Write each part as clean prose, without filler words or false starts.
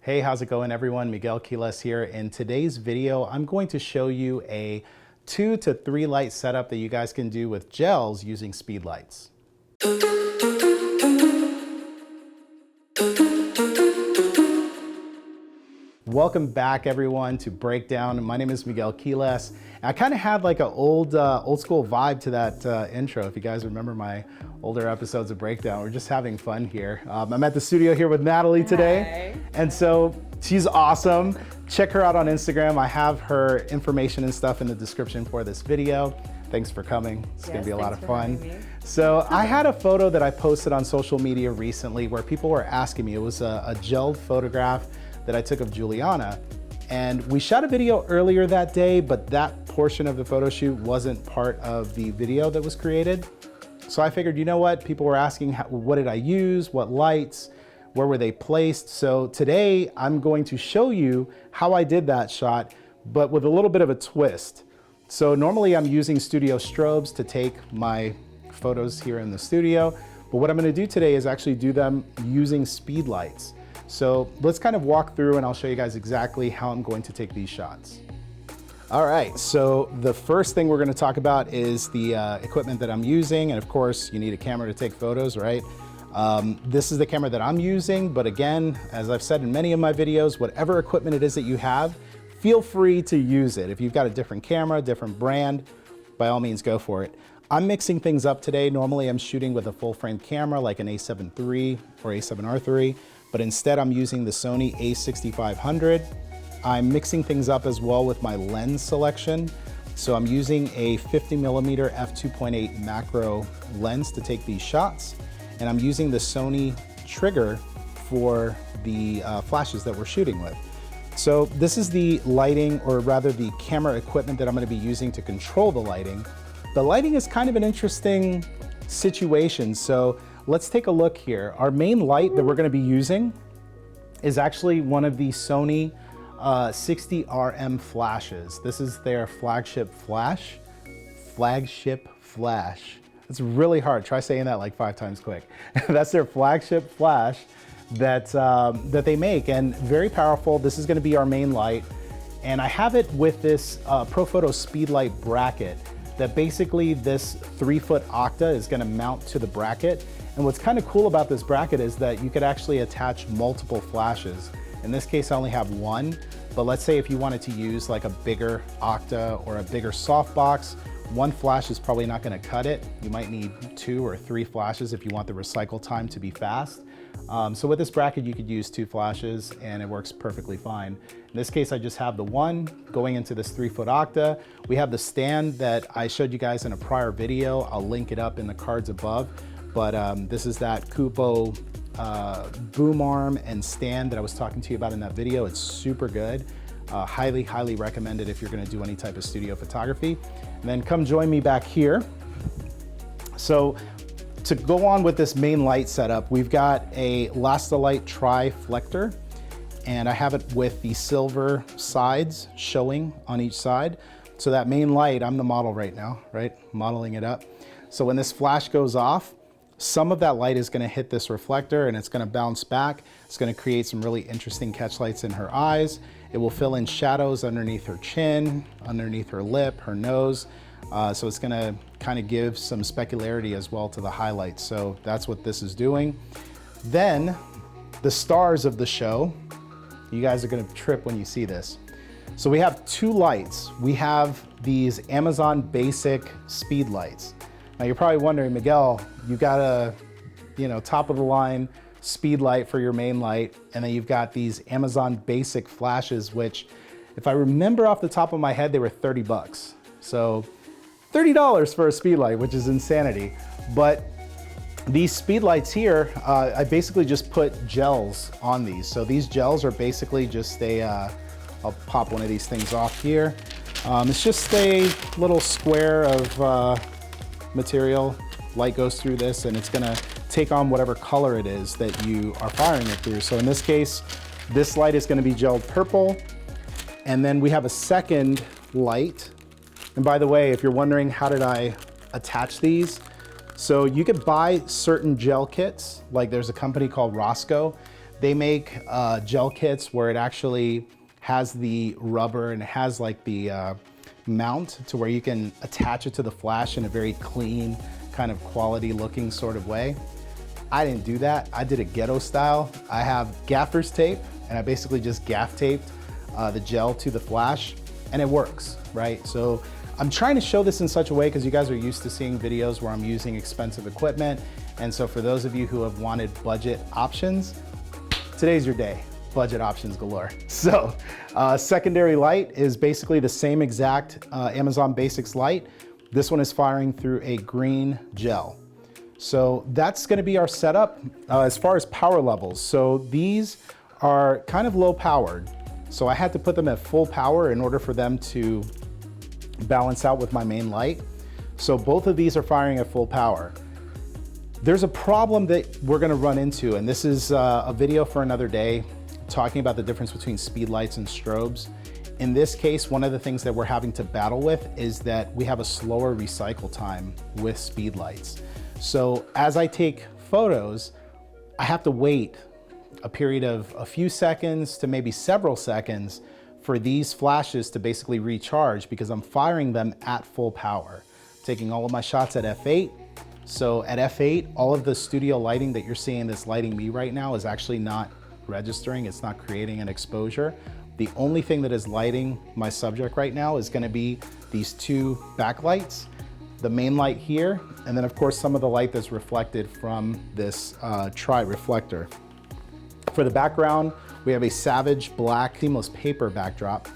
Hey, how's it going everyone? Miguel Quiles here. In today's video, I'm going to show you a 2 to 3 light setup that you guys can do with gels using Speedlites. Welcome back everyone to Breakdown. My name is Miguel Quiles. I kind of had like an old school vibe to that intro. If you guys remember my older episodes of Breakdown, we're just having fun here. I'm at the studio here with Nathalie today. Hi. And so she's awesome. Check her out on Instagram. I have her information and stuff in the description for this video. Thanks for coming. It's gonna be a lot of fun. So I had a photo that I posted on social media recently where people were asking me. It was a gelled photograph that I took of Juliana. And we shot a video earlier that day, but that portion of the photo shoot wasn't part of the video that was created. So I figured, you know what? People were asking, what did I use? What lights? Where were they placed? So today I'm going to show you how I did that shot, but with a little bit of a twist. So normally I'm using studio strobes to take my photos here in the studio, but what I'm gonna do today is actually do them using Speedlites. So let's kind of walk through and I'll show you guys exactly how I'm going to take these shots. All right, so the first thing we're gonna talk about is the equipment that I'm using. And of course, you need a camera to take photos, right? This is the camera that I'm using, but again, as I've said in many of my videos, whatever equipment it is that you have, feel free to use it. If you've got a different camera, different brand, by all means go for it. I'm mixing things up today. Normally I'm shooting with a full frame camera like an A7 III or A7R III, but instead I'm using the Sony a6500. I'm mixing things up as well with my lens selection. So I'm using a 50mm f2.8 macro lens to take these shots. And I'm using the Sony trigger for the flashes that we're shooting with. So this is the lighting, or rather the camera equipment that I'm gonna be using to control the lighting. The lighting is kind of an interesting situation. So let's take a look here. Our main light that we're gonna be using is actually one of the Sony 60RM flashes. This is their flagship flash. It's really hard. Try saying that like 5 times quick. That's their flagship flash that they make, and very powerful. This is gonna be our main light. And I have it with this Profoto Speedlite bracket that basically this 3-foot octa is gonna mount to the bracket. And what's kind of cool about this bracket is that you could actually attach multiple flashes. In this case, I only have one, but let's say if you wanted to use like a bigger octa or a bigger softbox, one flash is probably not gonna cut it. You might need 2 or 3 flashes if you want the recycle time to be fast. So with this bracket, you could use 2 flashes and it works perfectly fine. In this case, I just have the one going into this 3-foot octa. We have the stand that I showed you guys in a prior video. I'll link it up in the cards above. But this is that Kupo boom arm and stand that I was talking to you about in that video. It's super good. Highly recommend it if you're gonna do any type of studio photography. And then come join me back here. So to go on with this main light setup, we've got a Lastalite Tri-Flector, and I have it with the silver sides showing on each side. So that main light, I'm the model right now, right? Modeling it up. So when this flash goes off, some of that light is gonna hit this reflector and it's gonna bounce back. It's gonna create some really interesting catch lights in her eyes. It will fill in shadows underneath her chin, underneath her lip, her nose. So it's gonna kind of give some specularity as well to the highlights. So that's what this is doing. Then the stars of the show, you guys are gonna trip when you see this. So we have 2 lights. We have these Amazon Basic speed lights. Now you're probably wondering, Miguel, you got a, top of the line speed light for your main light, and then you've got these Amazon Basic flashes, which if I remember off the top of my head, they were 30 bucks. So $30 for a speed light, which is insanity. But these speed lights here, I basically just put gels on these. So these gels are basically just I'll pop one of these things off here. It's just a little square of material. Light goes through this and it's gonna take on whatever color it is that you are firing it through. So in this case, this light is gonna be gelled purple. And then we have a second light. And by the way, if you're wondering how did I attach these, so you could buy certain gel kits, like there's a company called Roscoe They make gel kits where it actually has the rubber and it has like the mount to where you can attach it to the flash in a very clean, kind of quality looking sort of way. I didn't do that. I did it ghetto style. I have gaffer's tape and I basically just gaff taped the gel to the flash and it works, right? So I'm trying to show this in such a way because you guys are used to seeing videos where I'm using expensive equipment. And so for those of you who have wanted budget options, today's your day. Budget options galore. So secondary light is basically the same exact Amazon Basics light. This one is firing through a green gel. So that's gonna be our setup as far as power levels. So these are kind of low powered. So I had to put them at full power in order for them to balance out with my main light. So both of these are firing at full power. There's a problem that we're gonna run into, and this is a video for another day, talking about the difference between speed lights and strobes. In this case, one of the things that we're having to battle with is that we have a slower recycle time with speed lights. So as I take photos, I have to wait a period of a few seconds to maybe several seconds for these flashes to basically recharge because I'm firing them at full power. Taking all of my shots at f8. So at f8, all of the studio lighting that you're seeing that's lighting me right now is actually not registering. It's not creating an exposure. The only thing that is lighting my subject right now is gonna be these two backlights, the main light here, and then of course some of the light that's reflected from this tri-reflector. For the background, we have a Savage black seamless paper backdrop.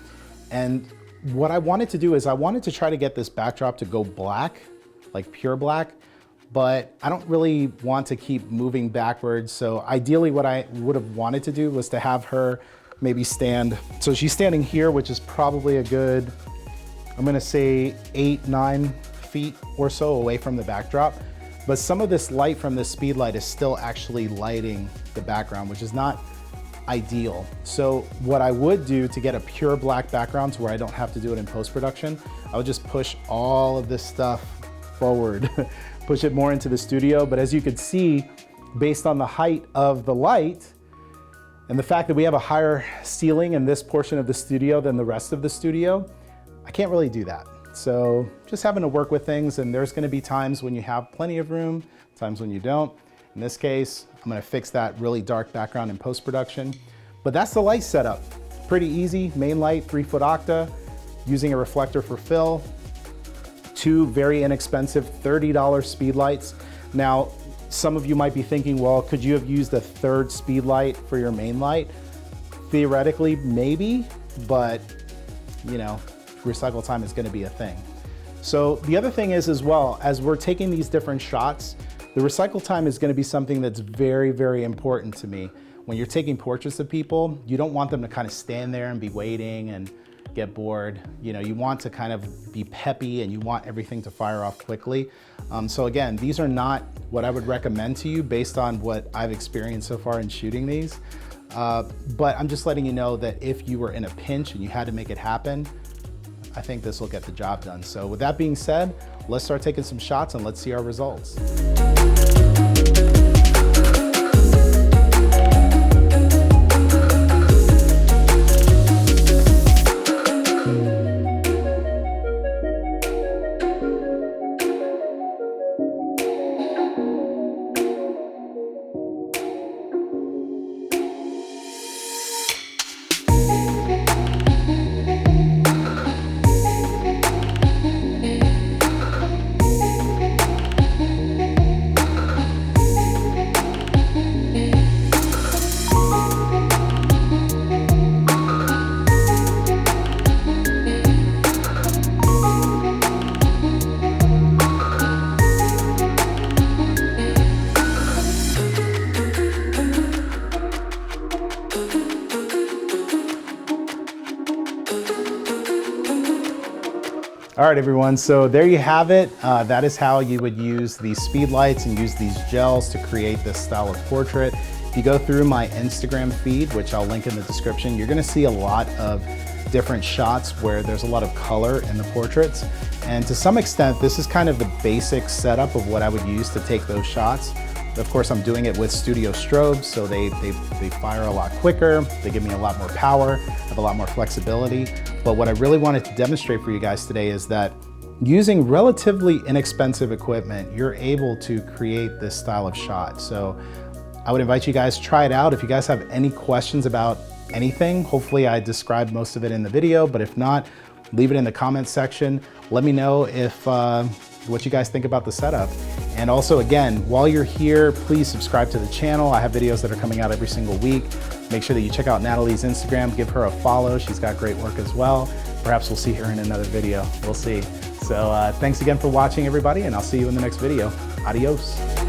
And what I wanted to do is I wanted to try to get this backdrop to go black, like pure black, but I don't really want to keep moving backwards. So ideally what I would have wanted to do was to have her maybe stand. So she's standing here, which is probably a good, I'm gonna say 8-9 feet or so away from the backdrop. But some of this light from this speed light is still actually lighting the background, which is not ideal. So what I would do to get a pure black background to where I don't have to do it in post-production, I would just push all of this stuff forward, push it more into the studio. But as you can see, based on the height of the light and the fact that we have a higher ceiling in this portion of the studio than the rest of the studio, I can't really do that. So just having to work with things, and there's gonna be times when you have plenty of room, times when you don't. In this case, I'm gonna fix that really dark background in post-production. But that's the light setup. Pretty easy, main light, 3-foot octa, using a reflector for fill, two very inexpensive $30 speed lights. Now, some of you might be thinking, well, could you have used a third speed light for your main light? Theoretically, maybe, but you know, recycle time is gonna be a thing. So the other thing is as well, as we're taking these different shots, the recycle time is gonna be something that's very, very important to me. When you're taking portraits of people, you don't want them to kind of stand there and be waiting and get bored. You know, you want to kind of be peppy and you want everything to fire off quickly. So again, these are not what I would recommend to you based on what I've experienced so far in shooting these. But I'm just letting you know that if you were in a pinch and you had to make it happen, I think this will get the job done. So with that being said, let's start taking some shots and let's see our results. All right, everyone, so there you have it. That is how you would use these speed lights and use these gels to create this style of portrait. If you go through my Instagram feed, which I'll link in the description, you're gonna see a lot of different shots where there's a lot of color in the portraits. And to some extent, this is kind of the basic setup of what I would use to take those shots. Of course, I'm doing it with studio strobes, so they fire a lot quicker, they give me a lot more power, have a lot more flexibility. But what I really wanted to demonstrate for you guys today is that using relatively inexpensive equipment, you're able to create this style of shot. So I would invite you guys to try it out. If you guys have any questions about anything, hopefully I described most of it in the video, but if not, leave it in the comments section. Let me know if what you guys think about the setup. And also, again, while you're here, please subscribe to the channel. I have videos that are coming out every single week. Make sure that you check out Nathalie's Instagram, give her a follow. She's got great work as well. Perhaps we'll see her in another video. We'll see. So thanks again for watching, everybody, and I'll see you in the next video. Adios.